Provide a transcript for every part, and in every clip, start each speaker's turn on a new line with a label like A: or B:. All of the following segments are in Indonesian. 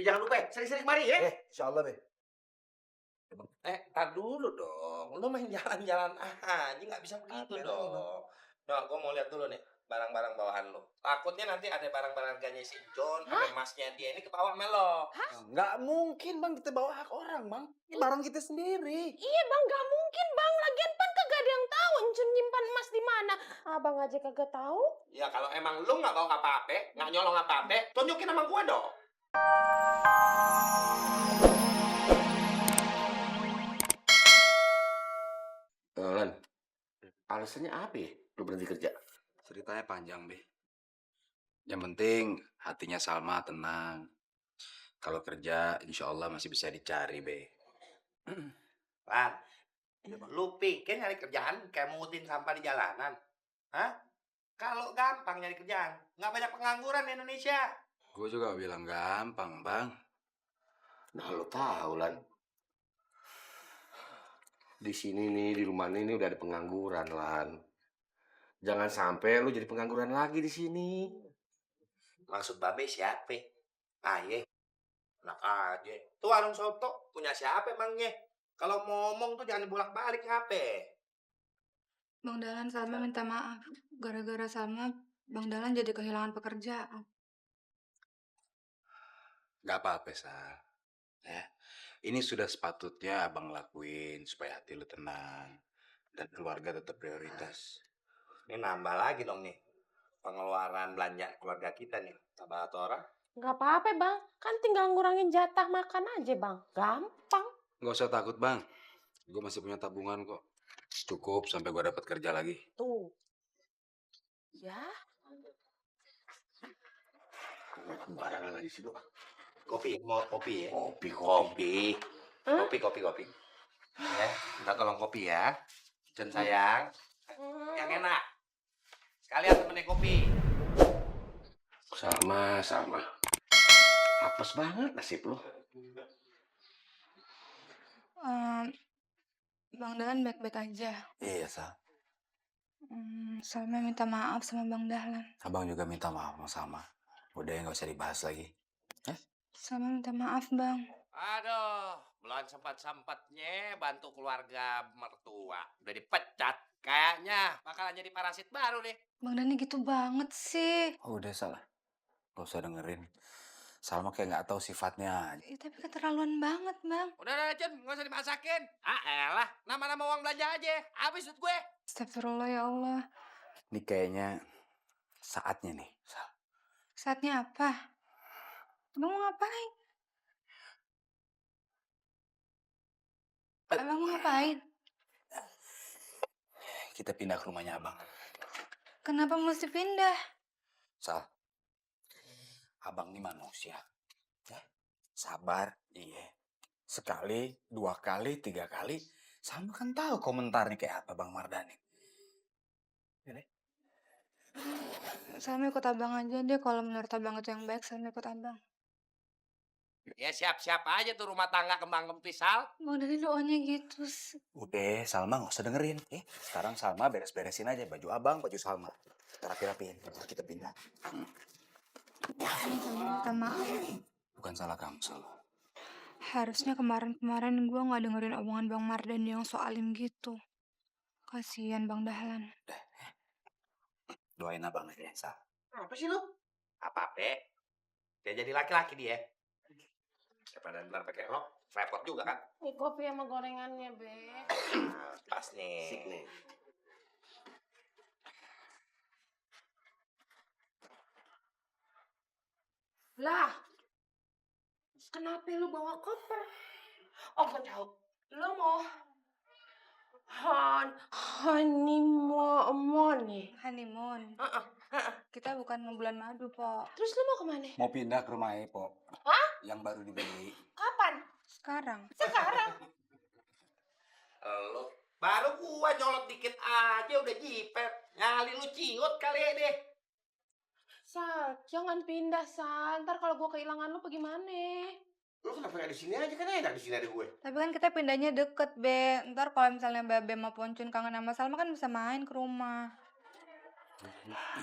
A: jangan lupa sering-sering kemari ya.
B: Insyaallah, Be.
A: Tar dulu dong. Lu main jalan-jalan aja, nggak bisa begitu dong. Nah, gua mau lihat dulu nih barang-barang bawaan lu. Takutnya nanti ada barang-barang harganya si John, sampai masnya dia ini kebawa melo.
B: Nggak mungkin, Bang, kita bawa hak orang, Bang. Ini barang kita sendiri.
C: Iya bang, gak mungkin bang. Lagian pan kagak ada yang tahu Encun nyimpan emas di mana. Abang aja kagak tahu.
A: Ya kalau emang lu nggak bawa apa-apa, nggak nyolong apa-apa, tunjukin sama gua dong. Lan, alasannya apa ya lu berhenti kerja?
D: Ceritanya panjang, Be. Yang penting hatinya Salma tenang. Kalau kerja, insya Allah masih bisa dicari, Be.
A: Lan, lu pikir nyari kerjaan kayak mungutin sampah di jalanan? Hah? Kalau gampang nyari kerjaan, nggak banyak pengangguran di Indonesia.
D: Gue juga bilang gampang, Bang.
A: Nah, lu tahu, Lan. Di sini nih, di rumah ini udah ada pengangguran, Lan. Jangan sampai lu jadi pengangguran lagi di sini. Maksud babe siapa? Aye. Enak aja. Tuh warung soto punya siapa emangnya? Kalau ngomong tuh jangan dibolak-balik siapa?
E: Bang Dahlan, Salma minta maaf. Gara-gara Salma, Bang Dahlan jadi kehilangan pekerjaan.
D: Gak apa-apa, Sal. Ya. Ini sudah sepatutnya abang lakuin supaya hati lu tenang. Dan keluarga tetap prioritas.
A: Ini nambah lagi dong nih. Pengeluaran belanja keluarga kita nih. Tambah orang.
C: Gak apa-apa bang. Kan tinggal ngurangin jatah makan aja bang. Gampang.
D: Gak usah takut, Bang. Gue masih punya tabungan kok. Cukup sampai gue dapat kerja lagi.
C: Tuh. Ya.
A: Barangan lagi sih, Kopi, mau kopi ya? Kopi. Kopi. Ya, minta tolong kopi ya. Jen sayang. Yang enak. Sekalian temennya kopi. Sama. Apes banget nasib lu.
E: Bang Dahlan baik-baik aja.
D: Iya, Sal.
E: Salma minta maaf sama Bang Dahlan.
D: Abang juga minta maaf sama Salma. Udah ya, gak usah dibahas lagi.
E: Salma minta maaf, Bang.
A: Aduh, belum sempat-sempatnya bantu keluarga mertua. Udah dipecat. Kayaknya bakalan jadi parasit baru deh.
E: Bang Dani gitu banget sih.
D: Oh, udah salah. Gak usah dengerin. Salma kayak gak tahu sifatnya.
E: Tapi keterlaluan banget, Bang.
A: Udah, Jen, nggak usah dimasakin. Elah, nama-nama uang belanja aja. Habis duit gue.
E: Astagfirullah ya Allah.
D: Ini kayaknya saatnya nih, Sal.
E: Saatnya apa? Abang mau ngapain? Abang mau ngapain?
D: Kita pindah ke rumahnya Abang.
E: Kenapa mesti pindah?
D: Sal, Abang ini manusia. Ya, sabar, iya. Sekali, 2 kali, 3 kali. Salma kan tahu komentarnya kayak apa Bang Mardhani.
E: Salma ikut abang aja deh. Kalau menurut abang itu yang baik, Salma ikut abang.
A: Ya siap-siap aja tuh rumah tangga kembang kempis, Sal.
E: Bang Dani doanya gitu sih.
D: Udah, Salma gak usah dengerin. Sekarang Salma beres-beresin aja baju Abang, baju Salma. Kita rapi-rapiin, kita pindah.
E: Salma minta maaf.
D: Bukan salah kamu, Sal.
E: Harusnya kemarin-kemarin gue gak dengerin omongan Bang Mardhani yang so alim gitu. Kasian Bang Dahlan.
D: Doain Abang aja, Sal.
A: Apa sih lu? Apa-apa. Dia jadi laki-laki dia. Daripada ntar pakai rok, repot juga kan?
C: Ini kopi sama gorengannya, Be.
A: Pas nih.
B: Sik nih.
C: Lah. Kenapa lu bawa koper? Oh, gue tahu. Lu mau honeymoon nih.
E: Honeymoon.
C: Heeh.
E: Kita bukan mau bulan madu, Po.
C: Terus lu mau kemana?
D: Mau pindah ke rumah Epo.
C: Hah?
D: Yang baru dibeli.
C: Kapan?
E: Sekarang.
C: Sekarang.
A: Lu baru gua nyolot dikit aja udah jipet. Nyali lu ciut kali ya deh.
C: Sal, jangan pindah, Sal. Ntar kalau gue kehilangan lu, bagaimana?
A: Lu kenapa nggak di sini aja, kan enak di sini ada gue.
E: Tapi kan kita pindahnya deket, Be. Ntar kalau misalnya Babe sama Poncun kangen sama Salma kan bisa main ke rumah.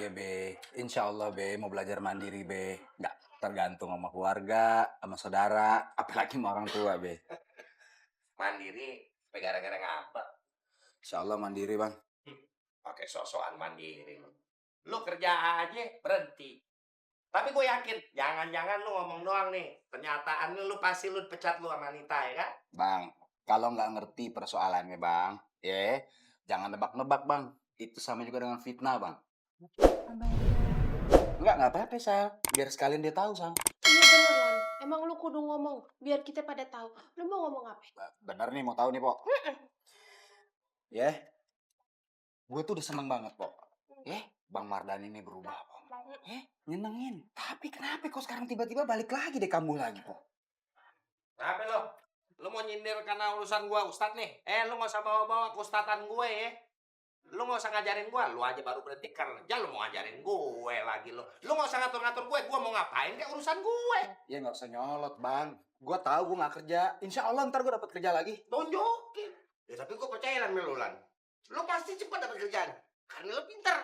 D: Iya, Be. Insya Allah, Be. Mau belajar mandiri, Be. Nggak. Tergantung sama keluarga, sama saudara, apalagi sama orang tua, Be.
A: Mandiri, tapi gara-gara ngapa?
D: Insya Allah mandiri, Bang.
A: Pakai sosokan mandiri. Lu kerja aja berhenti. Tapi gue yakin, jangan-jangan lu ngomong doang nih. Pernyataan lu pasti lu pecat lu sama Anita, ya kan?
D: Bang, kalau nggak ngerti persoalannya, Bang, ya jangan nebak-nebak, Bang. Itu sama juga dengan fitnah, Bang.
E: Abang
D: Nggak apa-apa, Sal. Biar sekalian dia tahu, Sam.
C: Iya beneran. Emang lu kudu ngomong biar kita pada tahu. Lu mau ngomong apa?
D: Bener nih, mau tahu nih, Pok. Ya, gue tuh udah seneng banget, Pok. Bang Mardhani ini berubah, Pok. Nyenengin. Tapi kenapa kok sekarang tiba-tiba balik lagi deh kambuh lagi, Pok?
A: Kenapa lo? Lu mau nyindir karena urusan gua Ustadz nih? Lu nggak usah bawa-bawa keustatan gue ya. Lu nggak usah ngajarin gua. Lu aja baru berhenti kerja, lu mau ngajarin gue lagi lo. Lu nggak usah ngatur-ngatur gue. Gua mau ngapain kayak urusan gue.
D: Ya nggak usah nyolot, Bang. Gue tahu gue nggak kerja. Insya Allah ntar gue dapat kerja lagi.
A: Tunjukin. Ya tapi gua percaya lah lu Lan. Lu pasti cepat dapat kerjaan. Karena lu pinter.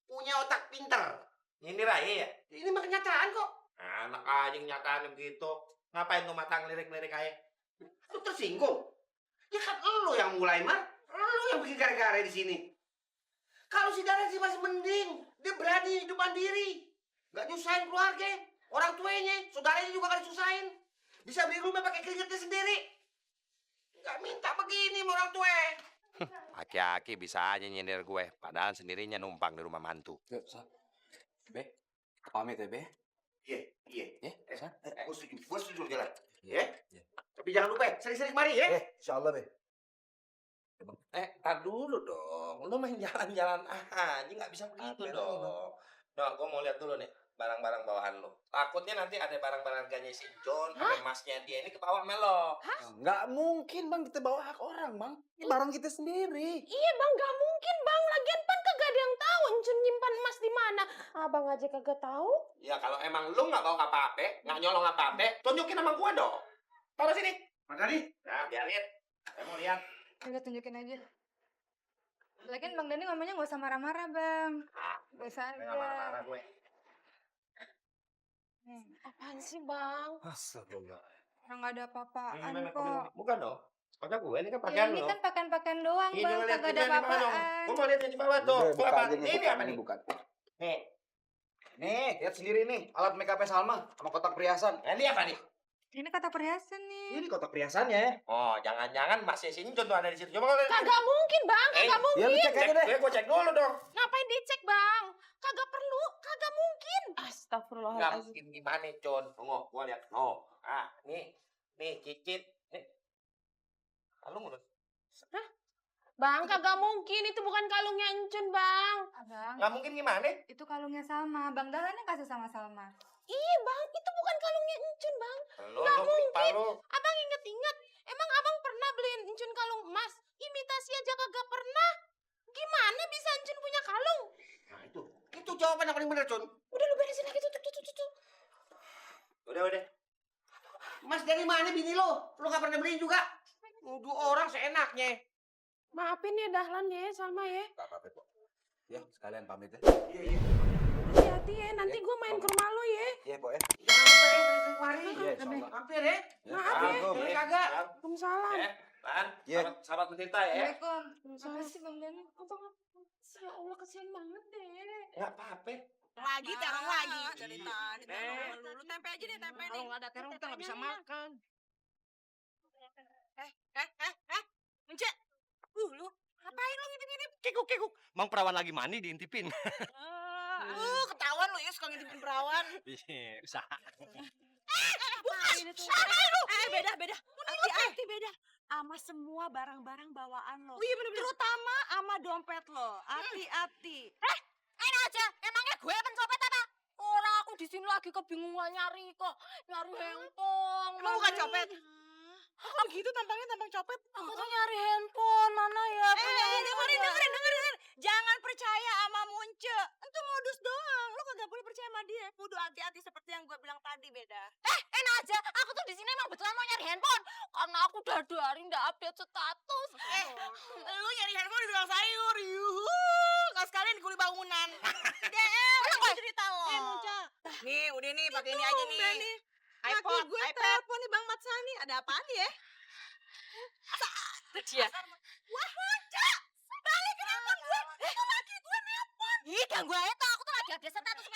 A: Punya otak pinter. Nyindir aja ya. Ini mah kenyataan kok. Anak aja kenyataan begitu. Ngapain lu matang lirik-lirik aja? Lu tersinggung. Ya kan lu yang mulai, Mar. Lu yang bikin gara-gara di sini. Kalau si Dara sih masih mending. Dia berani hidup mandiri. Gak nyusahin keluarga. Orang tuanya, saudaranya juga gak disusahin. Bisa beli rumah pakai keringetnya sendiri. Gak minta begini sama orang tua. Aki-aki bisa aja nyindir gue. Padahal sendirinya numpang di rumah mantu.
D: Yuk, Sal. Be, pamit ya, Be.
A: Iya.
D: Sal.
A: Gue setuju jalan.
D: Iya.
A: Tapi jangan lupa, sering-sering mari ya.
D: Insya Allah, Be.
A: Tar dulu dong. Lu main jalan-jalan aja, nggak bisa begitu dong. Nah, gue mau lihat dulu nih barang-barang bawaan lu. Takutnya nanti ada barang-barang harganya si John, ada emasnya dia ini ke bawah Melo.
B: Nggak mungkin bang kita bawa hak orang bang. Ini barang kita sendiri.
C: Iya bang, gak mungkin bang. Lagian pan kagak ada yang tahu Encun nyimpan emas di mana. Abang aja kagak tahu.
A: Ya kalau emang lu nggak bawa apa-apa, nggak nyolong apa-apa, tunjukin sama gua dong. Taruh sini. Mana nih? Nah, biarin. Saya mau lihat.
E: udah tunjukin aja. Lagian Bang Dani ngomongnya nggak usah marah-marah, Bang. Biasa
A: Nggak
E: aja.
A: marah-marah gue.
C: Apaan sih bang?
D: Astagfirullah.
E: Orang nggak ada apa-apaan kok.
A: Bukan dong. Sepatu gue ini kan
E: Ya,
A: pakaian
E: ini
A: lo.
E: kan pakaian-pakaian doang,
A: Ini
E: Bang.
A: ngeliat
E: Kagak ada
A: ini di bawah dong.
E: apa-apaan.
A: Gue mau lihat yang di bawah tuh.
D: Udah,
A: Tuh apa?
D: aja nih,
A: Ini apa nih?
D: bukan.
A: Nih.
D: Nih, lihat sendiri nih, alat make up Salma sama kotak perhiasan.
A: Ini apa nih?
E: Ini kata perhiasan nih.
D: Ini kotak perhiasannya.
A: Oh, jangan-jangan masih sini contoh ada di situ. Coba kalau
C: Kagak mungkin bang, kagak mungkin.
D: Ya lu cek aja deh.
A: gue cek dulu dong.
C: Ngapain dicek bang? Kagak perlu, kagak mungkin.
A: Nggak
C: Astagfirullahaladzim.
A: mungkin gimana, Con? Tunggu, gue lihat. Oh, nih cicit. Nih. Kalung udah.
C: Bang, kagak mungkin. Itu bukan kalungnya Encun bang.
E: Abang,
A: Nggak mungkin gimana?
E: itu kalungnya Salma. Bang Dahlan yang kasih sama Salma.
C: Iya bang, itu bukan kalungnya Encun bang.
A: Nggak mungkin.
C: Abang inget-inget, emang abang pernah beliin Encun kalung emas? Imitasi aja kagak pernah. Gimana bisa Encun punya kalung?
A: Nah, itu jawaban yang paling benar, Con.
C: Udah lu beresin lagi tuh.
A: Udah. Mas dari mana bini lo? Lo nggak pernah beliin juga? Nuduh orang seenaknya.
C: Maafin ya Dahlan ya, Salma ya.
D: Gak apa-apa, Pok. Ya, sekalian pamit ya.
A: Iya.
C: Hati-hati ya, nanti gue main ke rumah lo ya.
D: Iya, Pok ya.
A: Jangan lupa ya, sering kemari.
D: Iya, insya Allah.
A: Hampir ya.
C: Maaf ya.
A: Ini kagak.
C: Waalaikumsalam.
A: Lan,
D: Iya.
A: sahabat mencinta ya.
E: Assalamualaikum.
C: Waalaikumsalam.
E: Makasih Bang Dani.
C: Abang, ya Allah kesian banget deh.
A: Nggak apa-apa.
F: Lagi terong lagi dari
A: Iya.
F: tadi terong lu tempe aja deh tempe
C: Kalau
F: nih.
C: nggak ada terong kita nggak bisa makan.
F: Munce. Lu ngapain lu ngintip-ngintip?
B: Kikuk. Mang perawan lagi mandi diintipin.
F: Ketahuan lu ya suka ngintipin perawan.
B: Iya, usaha.
F: Bukan. Sama lu. Beda. Hati-hati beda. Sama semua barang-barang bawaan lo.
C: Iya bener-bener.
F: Terutama sama dompet lo. Hati-hati.
C: Enak aja, emangnya gue pencopet apa? Orang aku di sini lagi kebingungan nyari handphone.
F: Emang bukan copet? Kok gitu tampangnya tampang copet?
C: Aku tuh nyari handphone, mana ya?
F: Dengerin. Jangan percaya sama Munce. Itu modus doang. Lu kagak boleh percaya sama dia. Kudu hati-hati seperti yang gue bilang tadi beda.
C: Enak aja, aku tuh di sini emang betulan mau nyari handphone. Karena aku udah 2 hari nggak update status.
F: Lu nyari handphone di tukang sayur. Yuhu. Kau sekalian kuli bangunan. Cerita lo. Nih, udah nih pakai pakai ini aja nih.
C: nih.
F: Laki gue telepon nih Bang Matsani. Ada apaan ya?
C: Dia.
F: Wah, Cak. Balik ke handphone gue. Itu laki gue nelpon. Ih, ganggu aja tuh. Aku tuh lagi ada status